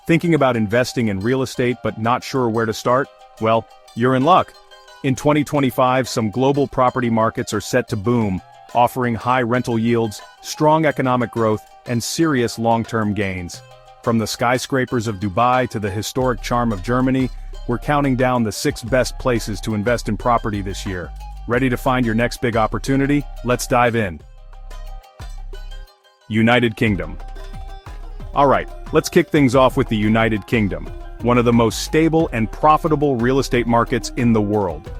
Thinking about investing in real estate but not sure where to start? Well, you're in luck. In 2025, some global property markets are set to boom, offering high rental yields, strong economic growth, and serious long-term gains. From the skyscrapers of Dubai to the historic charm of Germany, we're counting down the 6 best places to invest in property this year. Ready to find your next big opportunity? Let's dive in. United Kingdom. Alright, let's kick things off with the United Kingdom, one of the most stable and profitable real estate markets in the world.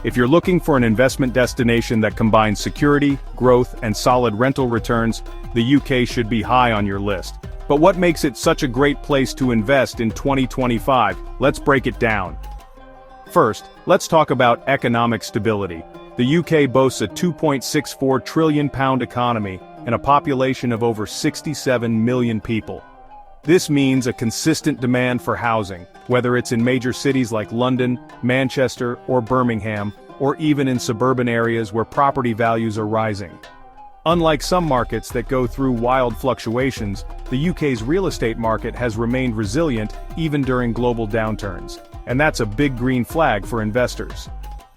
If you're looking for an investment destination that combines security, growth, and solid rental returns, the UK should be high on your list. But what makes it such a great place to invest in 2025? Let's break it down. First, let's talk about economic stability. The UK boasts a £2.64 trillion economy and a population of over 67 million people. This means a consistent demand for housing, whether it's in major cities like London, Manchester, or Birmingham, or even in suburban areas where property values are rising. Unlike some markets that go through wild fluctuations, the UK's real estate market has remained resilient even during global downturns, and that's a big green flag for investors.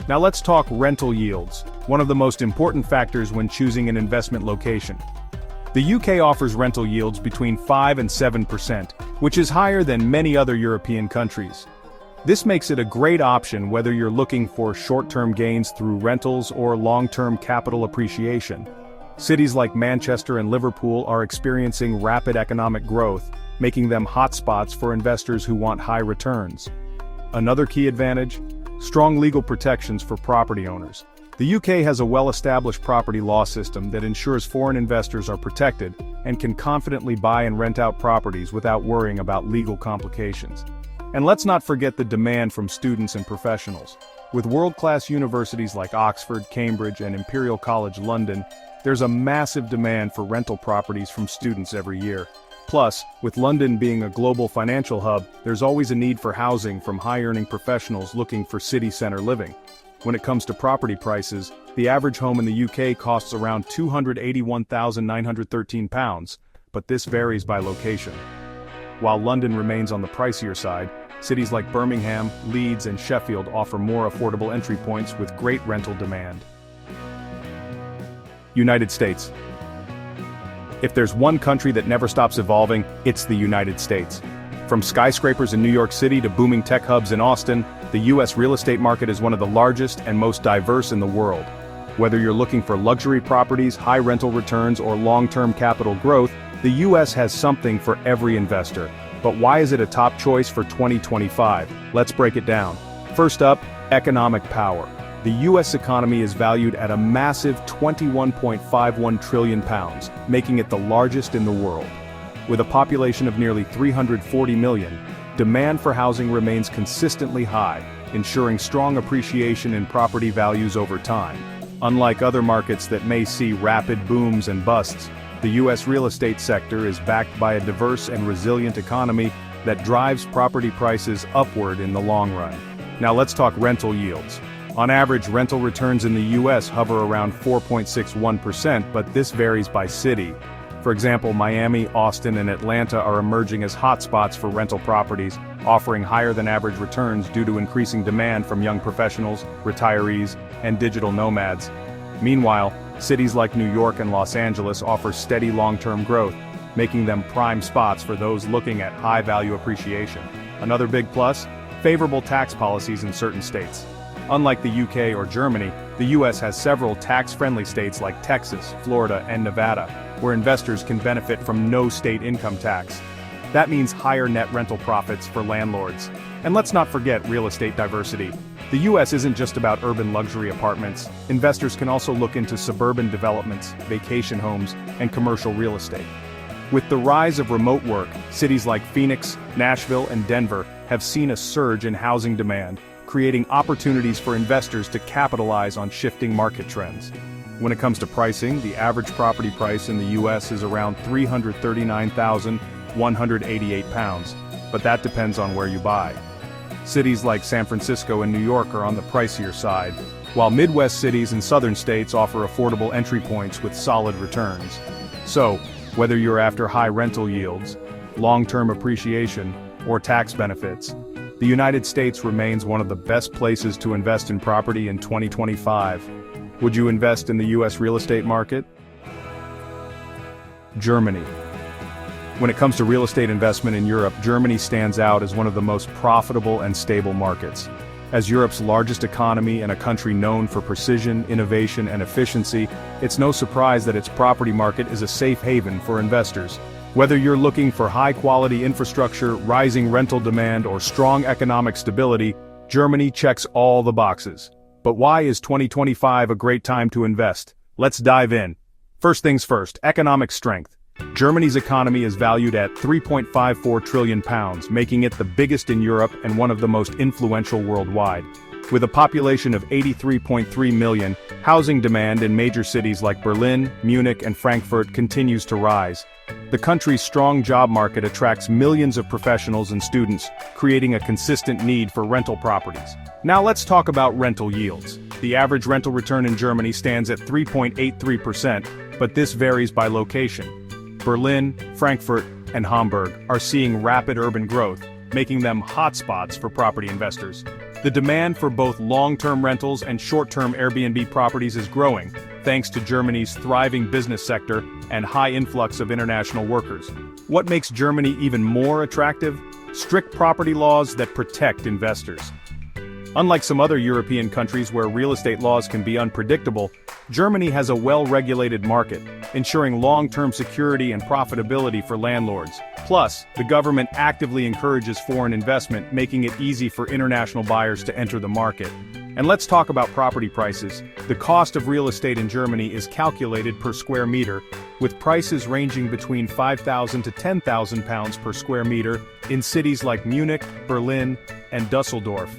Now let's talk rental yields, one of the most important factors when choosing an investment location. The UK offers rental yields between 5 and 7%, which is higher than many other European countries. This makes it a great option whether you're looking for short-term gains through rentals or long-term capital appreciation. Cities like Manchester and Liverpool are experiencing rapid economic growth, making them hotspots for investors who want high returns. Another key advantage? Strong legal protections for property owners. The UK has a well-established property law system that ensures foreign investors are protected and can confidently buy and rent out properties without worrying about legal complications. And let's not forget the demand from students and professionals. With world-class universities like Oxford, Cambridge, and Imperial College London, there's a massive demand for rental properties from students every year. Plus, with London being a global financial hub, there's always a need for housing from high-earning professionals looking for city center living. When it comes to property prices, the average home in the UK costs around £281,913, but this varies by location. While London remains on the pricier side, cities like Birmingham, Leeds, and Sheffield offer more affordable entry points with great rental demand. United States. If there's one country that never stops evolving, it's the United States. From skyscrapers in New York City to booming tech hubs in Austin, the US real estate market is one of the largest and most diverse in the world. Whether you're looking for luxury properties, high rental returns, or long-term capital growth, the US has something for every investor. But why is it a top choice for 2025? Let's break it down. First up, economic power. The US economy is valued at a massive £21.51 trillion, making it the largest in the world. With a population of nearly 340 million, demand for housing remains consistently high, ensuring strong appreciation in property values over time. Unlike other markets that may see rapid booms and busts, the US real estate sector is backed by a diverse and resilient economy that drives property prices upward in the long run. Now let's talk rental yields. On average, rental returns in the US hover around 4.61%, but this varies by city. For example, Miami, Austin, and Atlanta are emerging as hotspots for rental properties, offering higher than average returns due to increasing demand from young professionals, retirees, and digital nomads. Meanwhile, cities like New York and Los Angeles offer steady long-term growth, making them prime spots for those looking at high-value appreciation. Another big plus? Favorable tax policies in certain states. Unlike the UK or Germany, the US has several tax-friendly states like Texas, Florida, and Nevada, where investors can benefit from no state income tax. That means higher net rental profits for landlords. And let's not forget real estate diversity. The US isn't just about urban luxury apartments. Investors can also look into suburban developments, vacation homes, and commercial real estate. With the rise of remote work, cities like Phoenix, Nashville, and Denver have seen a surge in housing demand, creating opportunities for investors to capitalize on shifting market trends. When it comes to pricing, the average property price in the US is around £339,188, but that depends on where you buy. Cities like San Francisco and New York are on the pricier side, while Midwest cities and southern states offer affordable entry points with solid returns. So, whether you're after high rental yields, long-term appreciation, or tax benefits. The United States remains one of the best places to invest in property in 2025. Would you invest in the U.S. real estate market? Germany. When it comes to real estate investment in Europe, Germany stands out as one of the most profitable and stable markets. As Europe's largest economy and a country known for precision, innovation, and efficiency, it's no surprise that its property market is a safe haven for investors. Whether you're looking for high-quality infrastructure, rising rental demand, or strong economic stability, Germany checks all the boxes. But why is 2025 a great time to invest? Let's dive in. First things first, economic strength. Germany's economy is valued at £3.54 trillion, making it the biggest in Europe and one of the most influential worldwide. With a population of 83.3 million, housing demand in major cities like Berlin, Munich, and Frankfurt continues to rise. The country's strong job market attracts millions of professionals and students, creating a consistent need for rental properties. Now let's talk about rental yields. The average rental return in Germany stands at 3.83%, but this varies by location. Berlin, Frankfurt, and Hamburg are seeing rapid urban growth, making them hotspots for property investors. The demand for both long-term rentals and short-term Airbnb properties is growing, thanks to Germany's thriving business sector and high influx of international workers. What makes Germany even more attractive? Strict property laws that protect investors. Unlike some other European countries where real estate laws can be unpredictable, Germany has a well-regulated market, ensuring long-term security and profitability for landlords. Plus, the government actively encourages foreign investment, making it easy for international buyers to enter the market. And let's talk about property prices. The cost of real estate in Germany is calculated per square meter, with prices ranging between £5,000 to £10,000 per square meter in cities like Munich, Berlin, and Dusseldorf.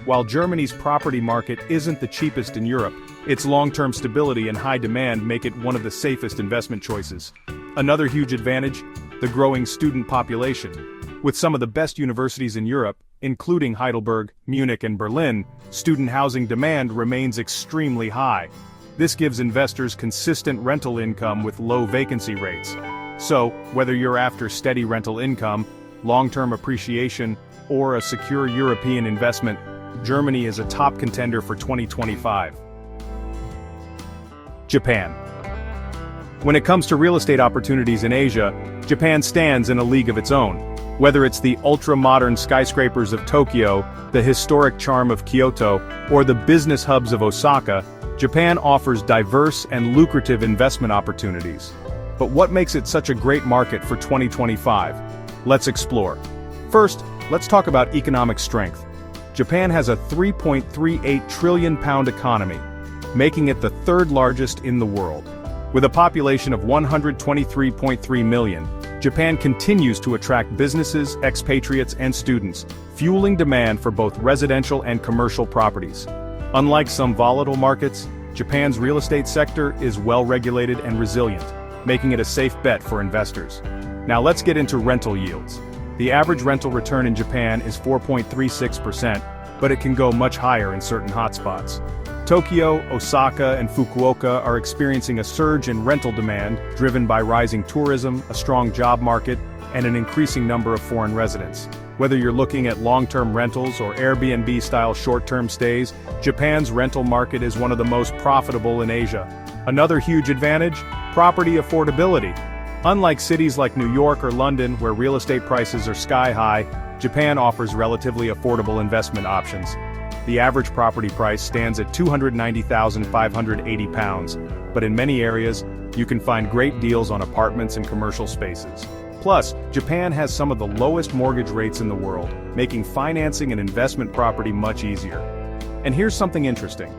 While Germany's property market isn't the cheapest in Europe, its long-term stability and high demand make it one of the safest investment choices. Another huge advantage, the growing student population. With some of the best universities in Europe, including Heidelberg, Munich, and Berlin, student housing demand remains extremely high. This gives investors consistent rental income with low vacancy rates. So, whether you're after steady rental income, long-term appreciation, or a secure European investment, Germany is a top contender for 2025. Japan. When it comes to real estate opportunities in Asia, Japan stands in a league of its own. Whether it's the ultra-modern skyscrapers of Tokyo, the historic charm of Kyoto, or the business hubs of Osaka, Japan offers diverse and lucrative investment opportunities. But what makes it such a great market for 2025? Let's explore. First, let's talk about economic strength. Japan has a £3.38 trillion economy, making it the third largest in the world. With a population of 123.3 million, Japan continues to attract businesses, expatriates, and students, fueling demand for both residential and commercial properties. Unlike some volatile markets, Japan's real estate sector is well-regulated and resilient, making it a safe bet for investors. Now let's get into rental yields. The average rental return in Japan is 4.36%, but it can go much higher in certain hotspots. Tokyo, Osaka, and Fukuoka are experiencing a surge in rental demand, driven by rising tourism, a strong job market, and an increasing number of foreign residents. Whether you're looking at long-term rentals or Airbnb-style short-term stays, Japan's rental market is one of the most profitable in Asia. Another huge advantage? Property affordability. Unlike cities like New York or London, where real estate prices are sky-high, Japan offers relatively affordable investment options. The average property price stands at £290,580, but in many areas, you can find great deals on apartments and commercial spaces. Plus, Japan has some of the lowest mortgage rates in the world, making financing an investment property much easier. And here's something interesting.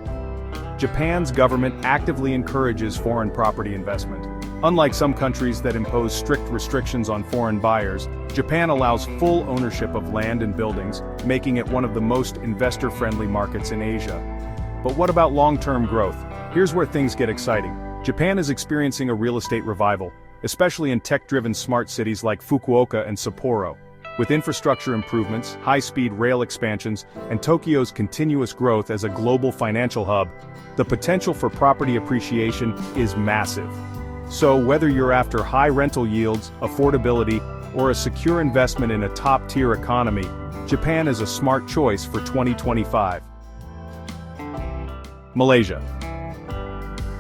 Japan's government actively encourages foreign property investment. Unlike some countries that impose strict restrictions on foreign buyers, Japan allows full ownership of land and buildings, making it one of the most investor-friendly markets in Asia. But what about long-term growth? Here's where things get exciting. Japan is experiencing a real estate revival, especially in tech-driven smart cities like Fukuoka and Sapporo. With infrastructure improvements, high-speed rail expansions, and Tokyo's continuous growth as a global financial hub, the potential for property appreciation is massive. So whether you're after high rental yields, affordability, or a secure investment in a top-tier economy, Japan is a smart choice for 2025. Malaysia.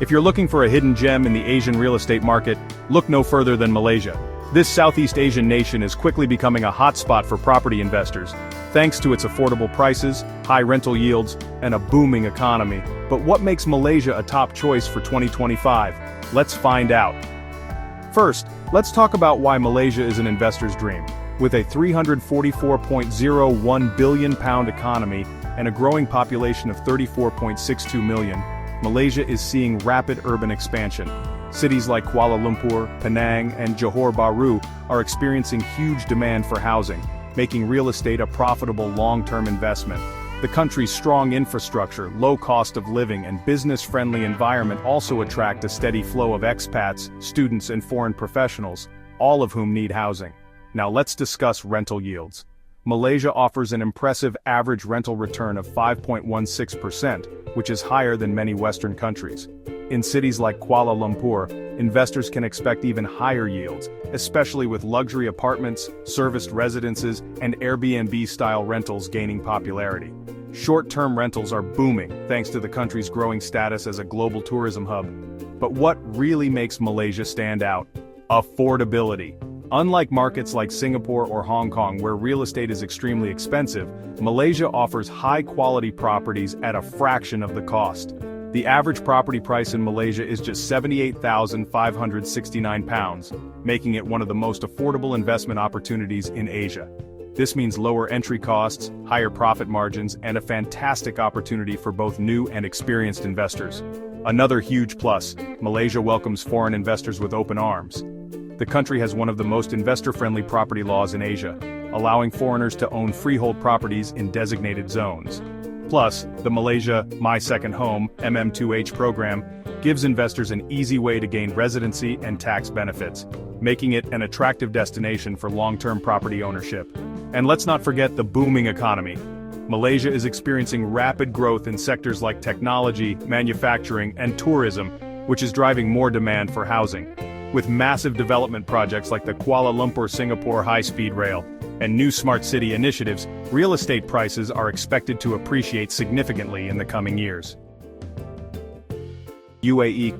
If you're looking for a hidden gem in the Asian real estate market, look no further than Malaysia. This Southeast Asian nation is quickly becoming a hotspot for property investors, thanks to its affordable prices, high rental yields, and a booming economy. But what makes Malaysia a top choice for 2025? Let's find out. First, let's talk about why Malaysia is an investor's dream. With a £344.01 billion economy and a growing population of 34.62 million, Malaysia is seeing rapid urban expansion. Cities like Kuala Lumpur, Penang, and Johor Bahru are experiencing huge demand for housing, making real estate a profitable long-term investment. The country's strong infrastructure, low cost of living, and business-friendly environment also attract a steady flow of expats, students, and foreign professionals, all of whom need housing. Now let's discuss rental yields. Malaysia offers an impressive average rental return of 5.16%, which is higher than many Western countries. In cities like Kuala Lumpur, investors can expect even higher yields, especially with luxury apartments, serviced residences, and Airbnb-style rentals gaining popularity. Short-term rentals are booming thanks to the country's growing status as a global tourism hub. But what really makes Malaysia stand out? Affordability. Unlike markets like Singapore or Hong Kong where real estate is extremely expensive, Malaysia offers high-quality properties at a fraction of the cost. The average property price in Malaysia is just £78,569, making it one of the most affordable investment opportunities in Asia. This means lower entry costs, higher profit margins, and a fantastic opportunity for both new and experienced investors. Another huge plus, Malaysia welcomes foreign investors with open arms. The country has one of the most investor-friendly property laws in Asia, allowing foreigners to own freehold properties in designated zones. Plus, the Malaysia My Second Home (MM2H) program gives investors an easy way to gain residency and tax benefits, making it an attractive destination for long-term property ownership. And let's not forget the booming economy. Malaysia is experiencing rapid growth in sectors like technology, manufacturing, and tourism, which is driving more demand for housing. With massive development projects like the Kuala Lumpur-Singapore high-speed rail and new smart city initiatives, real estate prices are expected to appreciate significantly in the coming years. UAE.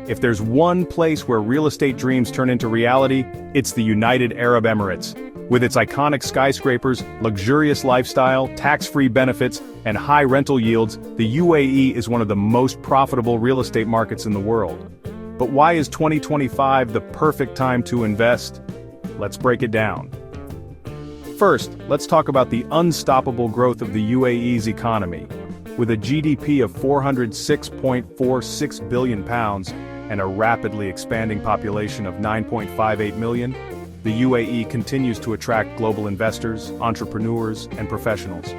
If there's one place where real estate dreams turn into reality, it's the United Arab Emirates. With its iconic skyscrapers, luxurious lifestyle, tax-free benefits, and high rental yields, the UAE is one of the most profitable real estate markets in the world. But why is 2025 the perfect time to invest? Let's break it down. First, let's talk about the unstoppable growth of the UAE's economy. With a GDP of £406.46 billion and a rapidly expanding population of 9.58 million, the UAE continues to attract global investors, entrepreneurs, and professionals.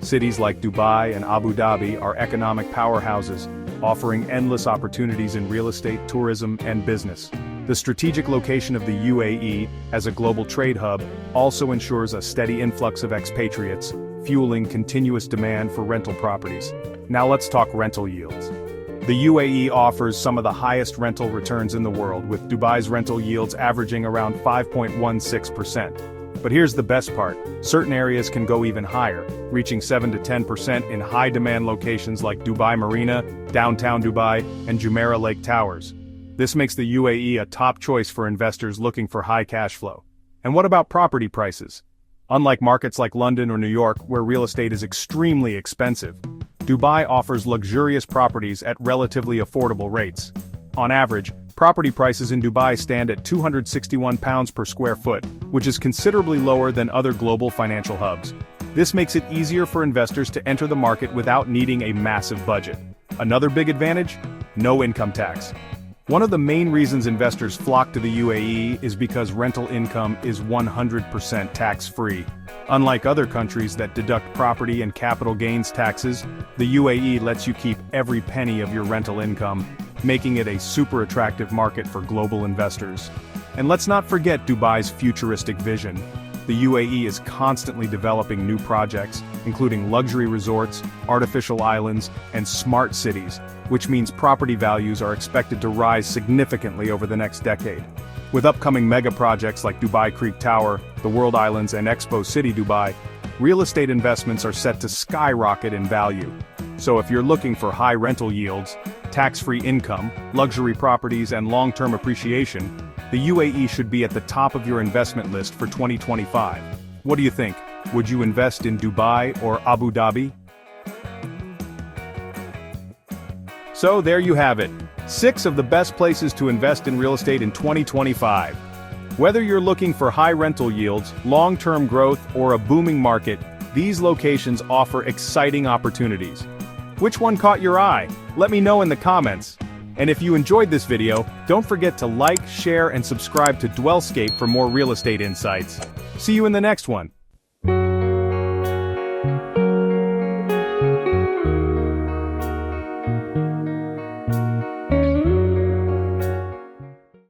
Cities like Dubai and Abu Dhabi are economic powerhouses, offering endless opportunities in real estate, tourism, and business. The strategic location of the UAE as a global trade hub also ensures a steady influx of expatriates, fueling continuous demand for rental properties. Now let's talk rental yields. The UAE offers some of the highest rental returns in the world, with Dubai's rental yields averaging around 5.16%. But here's the best part, certain areas can go even higher, reaching 7 to 10% in high-demand locations like Dubai Marina, downtown Dubai, and Jumeirah Lake Towers. This makes the UAE a top choice for investors looking for high cash flow. And what about property prices? Unlike markets like London or New York, where real estate is extremely expensive, Dubai offers luxurious properties at relatively affordable rates. On average, property prices in Dubai stand at £261 per square foot, which is considerably lower than other global financial hubs. This makes it easier for investors to enter the market without needing a massive budget. Another big advantage? No income tax. One of the main reasons investors flock to the UAE is because rental income is 100% tax-free. Unlike other countries that deduct property and capital gains taxes, the UAE lets you keep every penny of your rental income, making it a super attractive market for global investors. And let's not forget Dubai's futuristic vision. The UAE is constantly developing new projects, including luxury resorts, artificial islands, and smart cities, which means property values are expected to rise significantly over the next decade. With upcoming mega projects like Dubai Creek Tower, the World Islands and Expo City Dubai, real estate investments are set to skyrocket in value. So if you're looking for high rental yields, tax-free income, luxury properties and long-term appreciation, the UAE should be at the top of your investment list for 2025. What do you think? Would you invest in Dubai or Abu Dhabi? So there you have it. 6 of the best places to invest in real estate in 2025. Whether you're looking for high rental yields, long-term growth, or a booming market, these locations offer exciting opportunities. Which one caught your eye? Let me know in the comments. And if you enjoyed this video, don't forget to like, share, and subscribe to DwellScape for more real estate insights. See you in the next one.